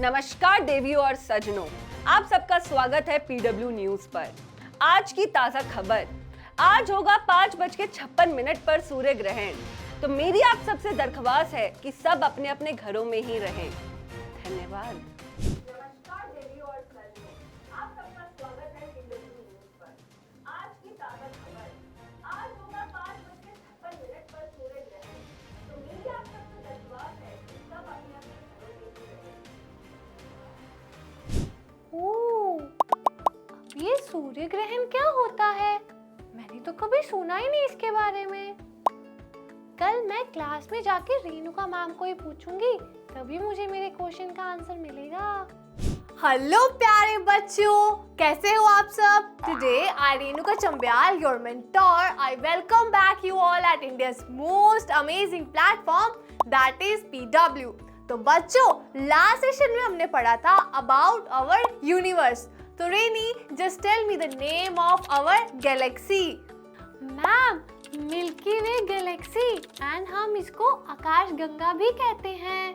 नमस्कार देवियों और सजनों, आप सबका स्वागत है पीडब्ल्यू न्यूज पर। आज की ताजा खबर, आज होगा 5:56 पर सूर्य ग्रहण। तो मेरी आप सबसे दरख्वास्त है कि सब अपने अपने घरों में ही रहें। धन्यवाद। नमस्कार देवियों और सजनों, आप सबका स्वागत है पीडब्ल्यू न्यूज पर। आज की ताजा खबर, आज होगा 5:56 पर सूर्य ग्रहण। तो मेरी आप सबसे दरख्वास्त है कि सब अपने अपने घरों में ही रहें। अब ये सूर्य ग्रहण क्या होता है? मैंने तो कभी सुना ही नहीं इसके बारे में। कल मैं क्लास में जाके रेणुका मैम को ही पूछूंगी, तभी मुझे मेरे क्वेश्चन का आंसर मिलेगा। हेलो प्यारे बच्चों, कैसे हो आप सब? Today I Renuka Chambyal, your mentor, I welcome back you all at India's most amazing platform, that is PW. तो बच्चों, लास्ट सेशन में हमने पढ़ा था अबाउट आवर यूनिवर्स। तो Renee, just tell me the name of our galaxy. Ma'am, milky way galaxy, and हम इसको आकाश गंगा भी कहते हैं।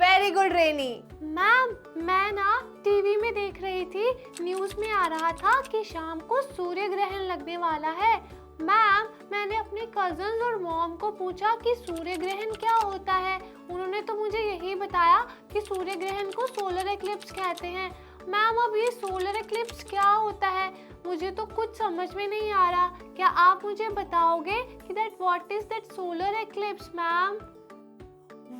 वेरी गुड रेनी। मैम, मैं ना टीवी में देख रही थी, न्यूज़ में आ रहा था कि शाम को सूर्य ग्रहण लगने वाला है। मैम, मैंने अपने कजन्स और मॉम को पूछा कि सूर्य ग्रहण क्या होता है। उन्होंने तो मुझे यही बताया कि सूर्य ग्रहण को सोलर एक्लिप्स कहते हैं। मैम, अब ये सोलर एक्लिप्स क्या होता है? मुझे तो कुछ समझ में नहीं आ रहा। क्या आप मुझे बताओगे कि what is that solar eclipse ma'am?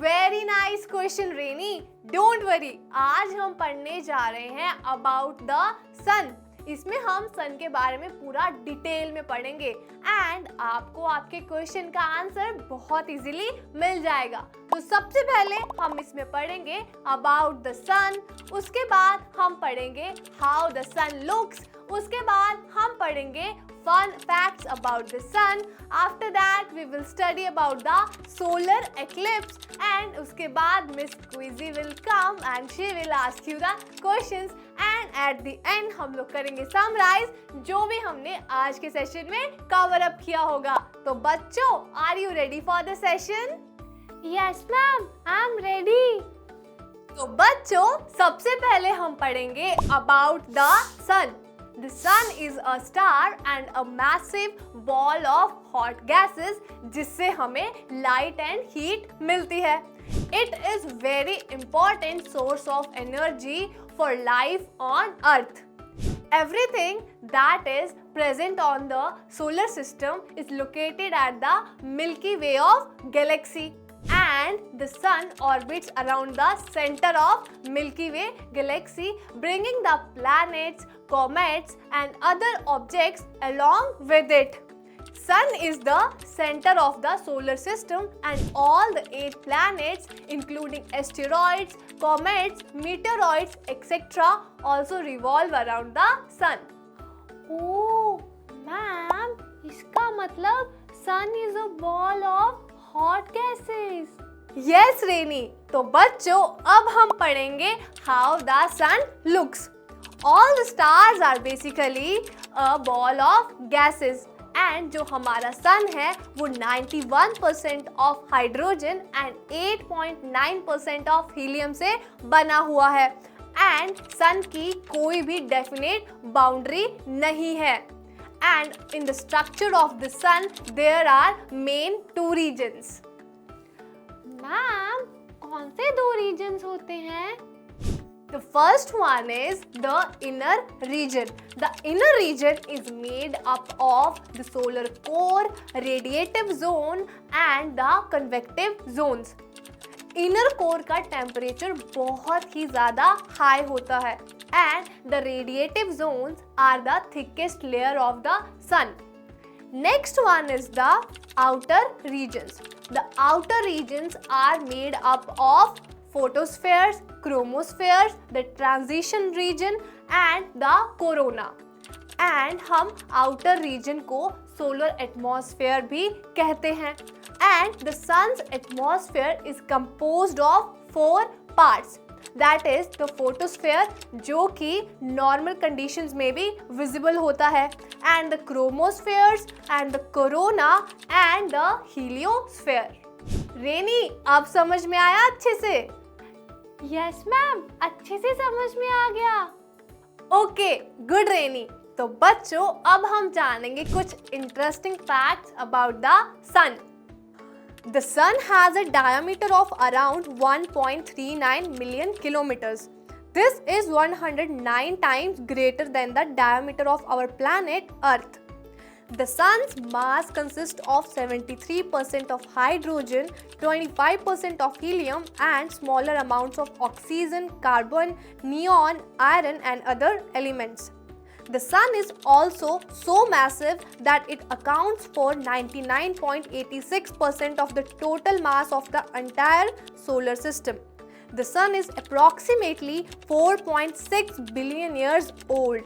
Very nice question rainy. Don't worry, आज हम पढ़ने जा रहे हैं अबाउट द सन। इसमें हम सन के बारे में पूरा डिटेल में पढ़ेंगे एंड आपको आपके क्वेश्चन का आंसर बहुत इजीली मिल जाएगा। तो सबसे पहले हम इसमें पढ़ेंगे अबाउट द सन, उसके बाद हम पढ़ेंगे हाउ द सन लुक्स, उसके बाद हम पढ़ेंगे fun facts about the sun. After that we will study about the solar eclipse and उसके बाद Miss Quizzy will come and she will ask you the questions and at the end हम लोग करेंगे summarize जो भी हमने आज के सेशन में कवर अप किया होगा। तो बच्चों, are you ready for the session? Yes ma'am, I'm ready. तो बच्चों, सबसे पहले हम पढ़ेंगे about the sun. The sun is a star and a massive ball of hot gases जिससे हमें light and heat मिलती है. It is very important source of energy for life on Earth. Everything that is present on the solar system is located at the Milky Way of galaxy. And the sun orbits around the center of Milky Way galaxy, bringing the planets, comets and other objects along with it. Sun is the center of the solar system and all the 8 planets including asteroids, comets, meteoroids etc. also revolve around the sun. Oh, ma'am, इसका मतलब sun is a ball of hot gases. Yes, रेनी। तो बच्चों, अब हम पढ़ेंगे how the sun looks. All the stars are basically a ball of gases. And जो हमारा सन है वो 91% of hydrogen and 8.9% of helium से बना हुआ है। And सन की कोई भी definite boundary नहीं है। And in the structure of the sun there are main 2 regions. Ma'am, कौन से 2 regions होते हैं? The first one is the inner region. The inner region is made up of the solar core, radiative zone and the convective zones. Inner core का temperature बहुत ही ज़्यादा high होता है and the radiative zones are the thickest layer of the sun. Next one is the outer regions. The outer regions are made up of photospheres, chromospheres, the transition region and the corona. And हम outer region को solar atmosphere भी कहते हैं. And the sun's atmosphere is composed of 4 parts. That is the photosphere, जो कि normal conditions में भी visible होता है, and the chromospheres and the corona and the heliosphere. Renee, अब समझ में आया अच्छे से? यस मैम, अच्छे से समझ में आ गया। Okay, good Renee. तो बच्चों, अब हम जानेंगे कुछ interesting facts about the sun. The sun has a diameter of around 1.39 million kilometers. This is 109 times greater than the diameter of our planet Earth. The sun's mass consists of 73% of hydrogen, 25% of helium, and smaller amounts of oxygen, carbon, neon, iron, and other elements. The sun is also so massive that it accounts for 99.86% of the total mass of the entire solar system. The sun is approximately 4.6 billion years old.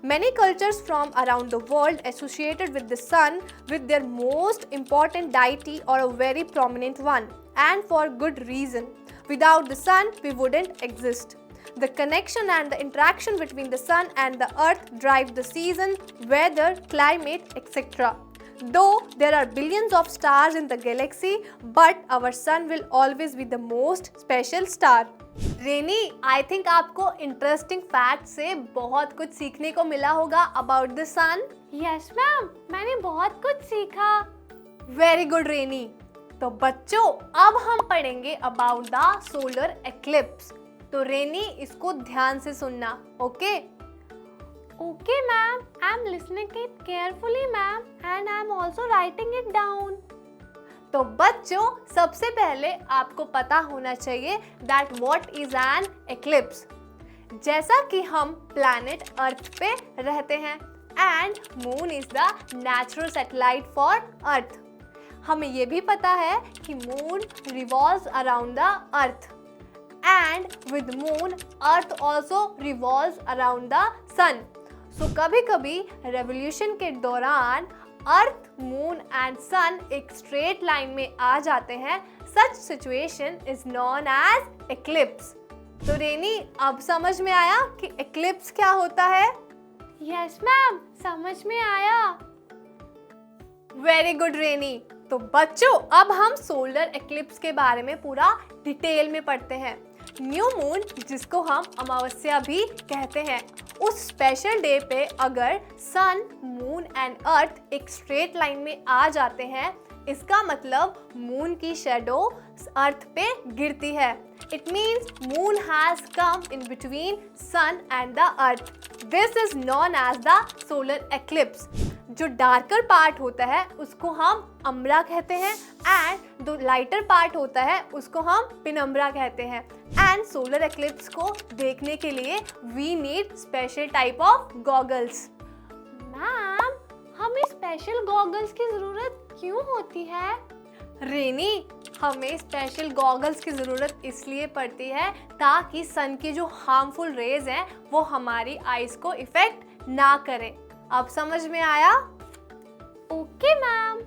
Many cultures from around the world associated with the sun with their most important deity or a very prominent one, and for good reason. Without the sun, we wouldn't exist. The connection and the interaction between the sun and the earth drive the season, weather, climate, etc. Though there are billions of stars in the galaxy, but our sun will always be the most special star. Renee, I think आपको interesting fact से बहुत कुछ सीखने को मिला होगा about the sun. Yes ma'am, मैंने बहुत कुछ सीखा। Very good Renee. तो बच्चों, अब हम पढ़ेंगे अबाउट द सोलर एक्लिप्स। तो रेनी, इसको ध्यान से सुनना, okay? Okay ma'am, I am listening it carefully ma'am, and I am also writing it down. तो बच्चों, सबसे पहले आपको पता होना चाहिए that what is an eclipse. जैसा कि हम प्लैनेट अर्थ पे रहते हैं and moon is the natural satellite for earth. हमें ये भी पता है कि moon revolves around the earth, and with moon earth also revolves around the sun. So कभी कभी रेवोल्यूशन के दौरान अर्थ, मून एंड सन एक स्ट्रेट लाइन में आ जाते हैं। Such situation is known as eclipse. तो रेनी, अब समझ में आया कि eclipse क्या होता है? यस मैम, समझ में आया। Very good Renee. तो बच्चों, अब हम सोलर एक्लिप्स के बारे में पूरा डिटेल में पढ़ते हैं। न्यू मून, जिसको हम अमावस्या भी कहते हैं, उस स्पेशल डे पे अगर सन, मून एंड अर्थ एक स्ट्रेट लाइन में आ जाते हैं, इसका मतलब मून की शैडो अर्थ पे गिरती है। It means moon has come in between sun and the earth. This is known as the solar eclipse. जो डार्कर पार्ट होता है उसको हम अम्ब्रा कहते हैं, एंड जो लाइटर पार्ट होता है उसको हम पिनम्ब्रा कहते हैं। एंड सोलर एक्लिप्स को देखने के लिए we need special type of goggles. Ma'am, हमें स्पेशल गॉगल्स की जरूरत क्यों होती है? रेनी, हमें स्पेशल गॉगल्स की ज़रूरत इसलिए पड़ती है ताकि सन की जो हार्मफुल रेज हैं वो हमारी आईज को इफेक्ट ना करें। अब समझ में आया? Okay ma'am.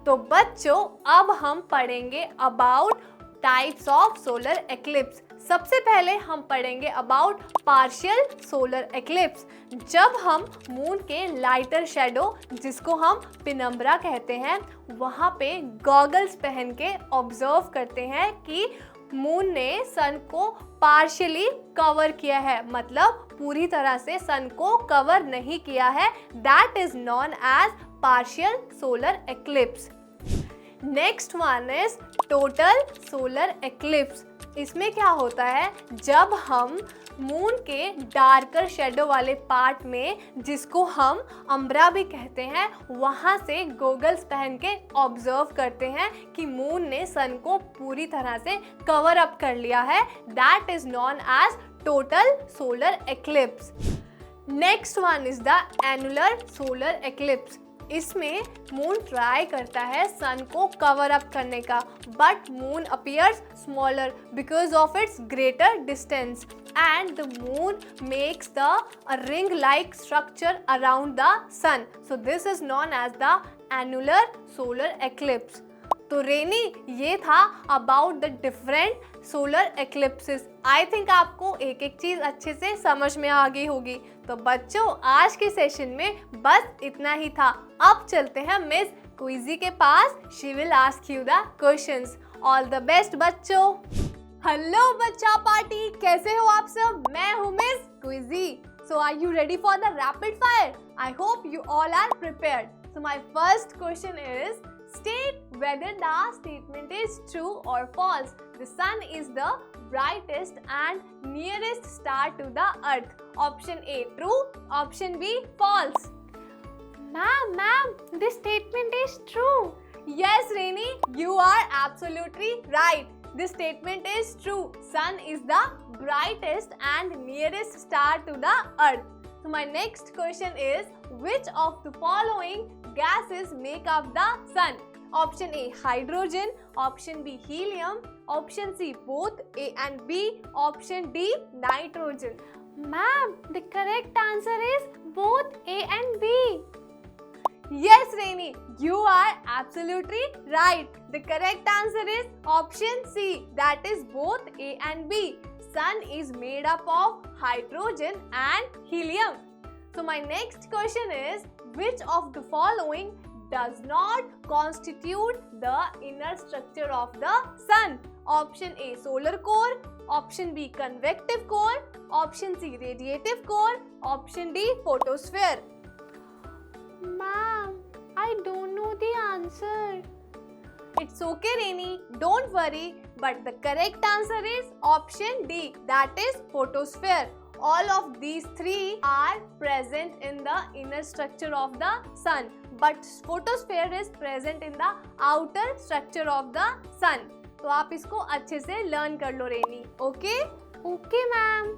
तो बच्चों, अब हम पढ़ेंगे about types of solar eclipse. सबसे पहले हम पढ़ेंगे अबाउट पार्शियल सोलर एक्लिप्स। जब हम मून के लाइटर शैडो, जिसको हम पिनम्ब्रा कहते हैं, वहाँ पे गॉगल्स पहन के ऑब्जर्व करते हैं कि मून ने सन को पार्शियली कवर किया है, मतलब पूरी तरह से सन को कवर नहीं किया है। That is known as partial solar eclipse. Next one is total solar eclipse. इसमें क्या होता है, जब हम मून के डार्कर शेडो वाले पार्ट में, जिसको हम अम्ब्रा भी कहते हैं, वहाँ से गॉगल्स पहन के ऑब्जर्व करते हैं कि मून ने सन को पूरी तरह से कवर अप कर लिया है। That is known as total solar eclipse. Next one is the annular solar eclipse. इसमें मून ट्राई करता है सन को कवर अप करने का, but moon appears smaller because of its greater distance, and the moon makes the ring like structure around the sun. So this is known as the annular solar eclipse. तो रेनी, ये था about the different solar eclipses. I think आपको एक एक चीज अच्छे से समझ में आ गई होगी। तो बच्चों, आज के सेशन में बस इतना ही था। अब चलते हैं मिस क्विजी के पास। She will ask you the questions. All the best बच्चों। हेलो बच्चा पार्टी, कैसे हो आप सब? मैं हूँ miss Quizzy. So are you ready for the rapid fire? I hope you all are prepared. So my first question is, state whether the statement is true or false. The sun is the brightest and nearest star to the earth. Option A true, option B false. Ma'am, this statement is true. Yes, Rainy, you are absolutely right. This statement is true. Sun is the brightest and nearest star to the earth. So my next question is, which of the following gases make up the sun? Option A hydrogen, option B helium, option C both A and B, option D nitrogen. Ma'am, the correct answer is both A and B. Yes, Rainy, you are absolutely right. The correct answer is option C, that is both A and B. Sun is made up of hydrogen and helium. So my next question is, which of the following does not constitute the inner structure of the sun? Option A solar core, option B convective core, option C radiative core, option D photosphere. Ma'am, I don't know the answer. It's okay, Rainy, don't worry. But the correct answer is option D, that is photosphere. All of these three are present in the inner structure of the sun, but photosphere is present in the outer structure of the sun. तो आप इसको अच्छे से learn कर लो, Rainy. Okay? Okay, ma'am.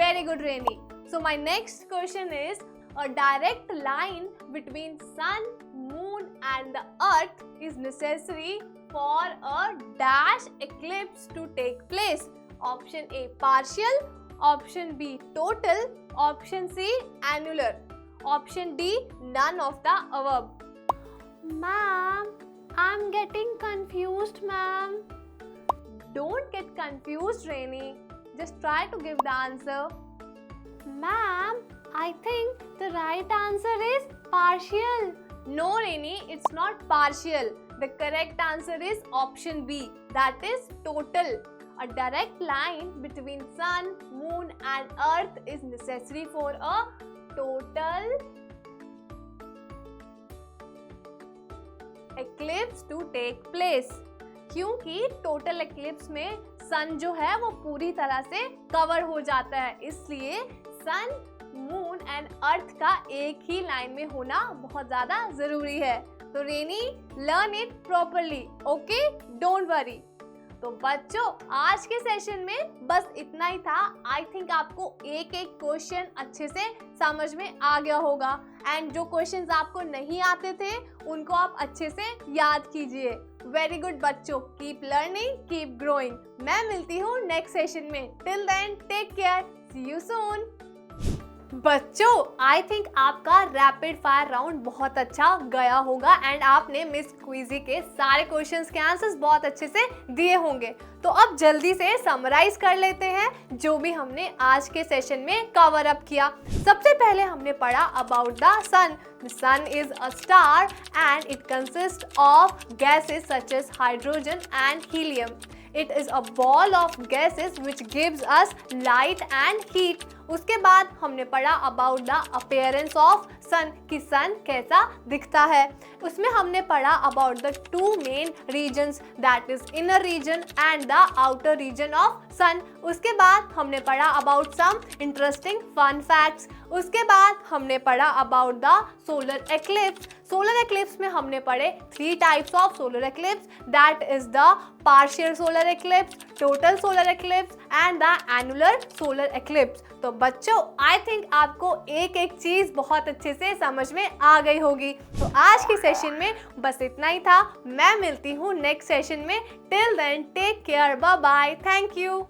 Very good, Rainy. So my next question is, a direct line between sun, moon and the earth is necessary for a dash eclipse to take place. Option A partial, option B total, option C annular, option D none of the above. Ma'am, I'm getting confused, ma'am. Don't get confused, Rainy. Just try to give the answer. Ma'am, I think the right answer is partial. No, Rainy, it's not partial. The correct answer is option B, that is total. A direct line between sun, moon and earth is necessary for a total eclipse to take place. क्योंकि total eclipse में सन जो है वो पूरी तरह से cover हो जाता है, इसलिए सन, मून एंड अर्थ का एक ही लाइन में होना बहुत ज्यादा जरूरी है। तो Renee, learn it properly, okay, don't worry. तो बच्चों, आज के सेशन में बस इतना ही था। आई थिंक आपको एक एक क्वेश्चन अच्छे से समझ में आ गया होगा, एंड जो क्वेश्चंस आपको नहीं आते थे उनको आप अच्छे से याद कीजिए। वेरी गुड बच्चों, कीप लर्निंग, कीप ग्रोइंग। मैं मिलती हूँ नेक्स्ट सेशन में। Till then, take care, see you soon. बच्चों, आई थिंक आपका रैपिड फायर राउंड बहुत अच्छा गया होगा एंड आपने मिस क्विजी के सारे क्वेश्चंस के आंसर्स बहुत अच्छे से दिए होंगे। तो अब जल्दी से समराइज कर लेते हैं जो भी हमने आज के सेशन में कवर अप किया। सबसे पहले हमने पढ़ा about the sun. The sun is a star and it consists of gases such as hydrogen and helium. It is a ball of gases which gives us light and heat. उसके बाद हमने पढ़ा about the appearance of sun, कि sun कैसा दिखता है। उसमें हमने पढ़ा about the two main regions, that is inner region and the outer region of sun. उसके बाद हमने पढ़ा about some interesting fun facts. उसके बाद हमने पढ़ा about the solar eclipse. Solar eclipse में हमने पढ़े 3 types of solar eclipse, that is the partial solar eclipse, total solar eclipse and the annular solar eclipse. तो बच्चों, आई थिंक आपको एक एक चीज बहुत अच्छे से समझ में आ गई होगी। तो आज के सेशन में बस इतना ही था। मैं मिलती हूँ नेक्स्ट सेशन में। Till then, take care, bye bye, thank you.